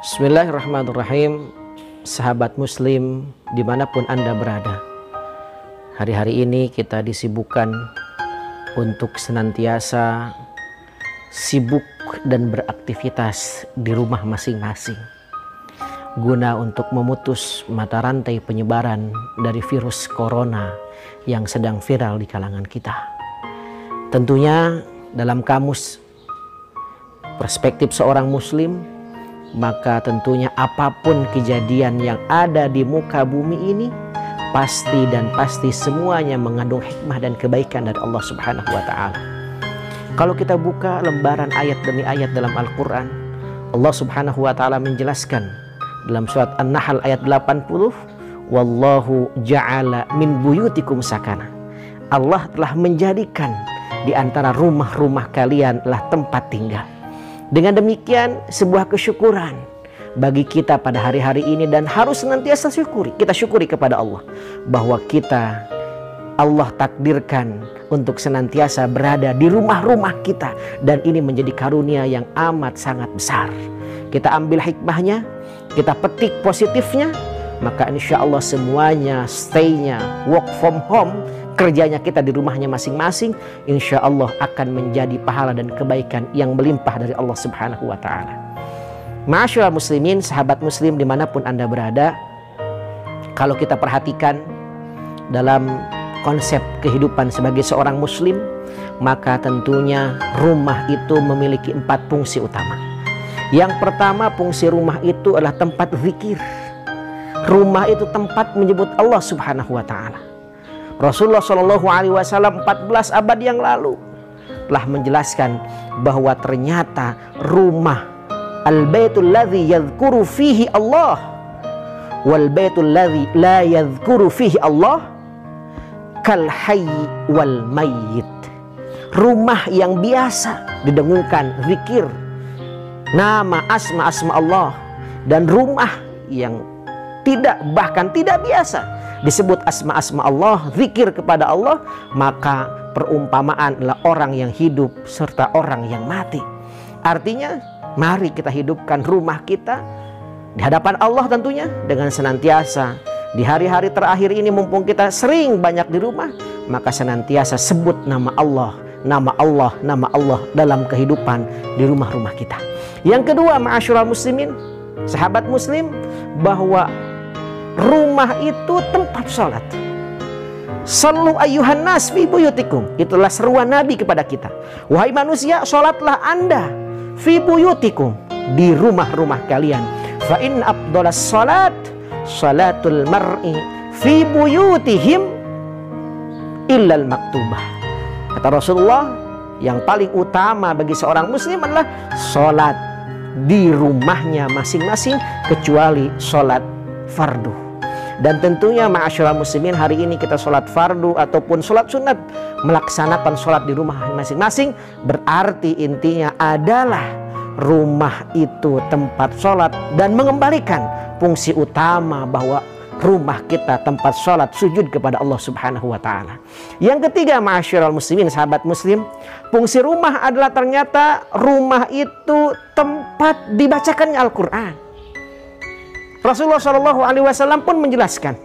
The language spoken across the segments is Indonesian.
Bismillahirrahmanirrahim. Sahabat muslim dimanapun Anda berada, hari-hari ini kita disibukkan untuk senantiasa sibuk dan beraktivitas di rumah masing-masing, guna untuk memutus mata rantai penyebaran dari virus corona yang sedang viral di kalangan kita. Tentunya dalam kamus perspektif seorang muslim, maka tentunya apapun kejadian yang ada di muka bumi ini pasti semuanya mengandung hikmah dan kebaikan dari Allah Subhanahu wa Ta'ala. Kalau kita buka lembaran ayat demi ayat dalam Al-Quran, Allah Subhanahu wa Ta'ala menjelaskan dalam surat An-Nahl ayat 80, wallahu ja'ala min buyutikum sakana. Allah telah menjadikan di antara rumah-rumah kalian adalah tempat tinggal. Dengan demikian sebuah kesyukuran bagi kita pada hari-hari ini, dan harus senantiasa kita syukuri kepada Allah bahwa Allah takdirkan untuk senantiasa berada di rumah-rumah kita, dan ini menjadi karunia yang amat sangat besar. Kita ambil hikmahnya, kita petik positifnya, maka insya Allah semuanya stay-nya work from home, kerjanya kita di rumahnya masing-masing, insya Allah akan menjadi pahala dan kebaikan yang melimpah dari Allah Subhanahu wa Ta'ala. Ma'asyiral muslimin, sahabat muslim dimanapun Anda berada, kalau kita perhatikan dalam konsep kehidupan sebagai seorang muslim, maka tentunya rumah itu memiliki 4 fungsi utama. Yang pertama, fungsi rumah itu adalah tempat zikir. Rumah itu tempat menyebut Allah Subhanahu wa Ta'ala. Rasulullah Shallallahu Alaihi Wasallam 14 abad yang lalu telah menjelaskan bahwa ternyata rumah al-baitul ladzi yadhkuru fihi Allah wal baitul ladzi la yadhkuru fihi Allah kal hayy wal mayyit. Rumah yang biasa didengungkan zikir nama asma Allah, dan rumah yang bahkan tidak biasa disebut asma-asma Allah, zikir kepada Allah, maka perumpamaan adalah orang yang hidup serta orang yang mati. Artinya mari kita hidupkan rumah kita di hadapan Allah tentunya dengan senantiasa di hari-hari terakhir ini, mumpung kita sering banyak di rumah, maka senantiasa sebut nama Allah, nama Allah, nama Allah dalam kehidupan di rumah-rumah kita. Yang kedua, ma'asyiral muslimin, sahabat muslim, bahwa rumah itu tempat sholat. Sallu ayyuhan nas fi buyutikum. Itulah seruan Nabi kepada kita. Wahai manusia, sholatlah Anda fi buyutikum, di rumah-rumah kalian. Fa in afdalas salat salatul mar'i fi buyutihim illal maktubah. Kata Rasulullah, yang paling utama bagi seorang muslim adalah sholat di rumahnya masing-masing, kecuali sholat fardu. Dan tentunya ma'asyiral muslimin, hari ini kita sholat fardu ataupun sholat sunat, melaksanakan sholat di rumah masing-masing, berarti intinya adalah rumah itu tempat sholat, dan mengembalikan fungsi utama bahwa rumah kita tempat sholat sujud kepada Allah Subhanahu wa Ta'ala. Yang ketiga, ma'asyiral muslimin, sahabat muslim, fungsi rumah adalah ternyata rumah itu tempat dibacakannya Al-Quran. Rasulullah Shallallahu Alaihi Wasallam pun menjelaskan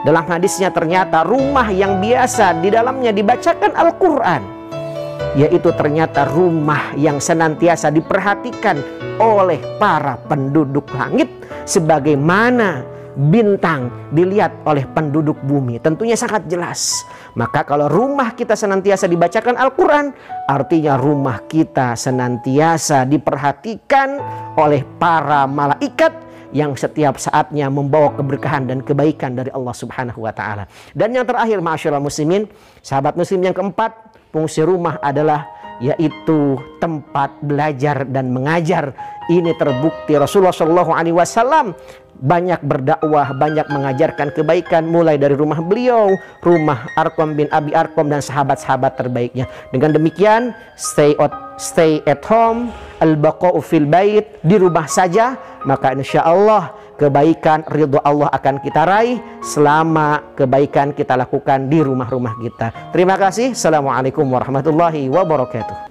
dalam hadisnya, ternyata rumah yang biasa di dalamnya dibacakan Al-Quran, yaitu ternyata rumah yang senantiasa diperhatikan oleh para penduduk langit sebagaimana bintang dilihat oleh penduduk bumi. Tentunya sangat jelas. Maka kalau rumah kita senantiasa dibacakan Al-Quran, artinya rumah kita senantiasa diperhatikan oleh para malaikat yang setiap saatnya membawa keberkahan dan kebaikan dari Allah Subhanahu wa Ta'ala. Dan yang terakhir, ma'asyiral muslimin, sahabat muslim, yang keempat, fungsi rumah adalah yaitu tempat belajar dan mengajar. Ini terbukti Rasulullah Shallallahu Alaihi Wasallam banyak berdakwah, banyak mengajarkan kebaikan, mulai dari rumah beliau, rumah Arqam bin Abi Arqam dan sahabat-sahabat terbaiknya. Dengan demikian, stay at home, al-baqa'u fil bait, di rumah saja, maka insya Allah kebaikan, ridho Allah akan kita raih selama kebaikan kita lakukan di rumah-rumah kita. Terima kasih. Assalamualaikum warahmatullahi wabarakatuh.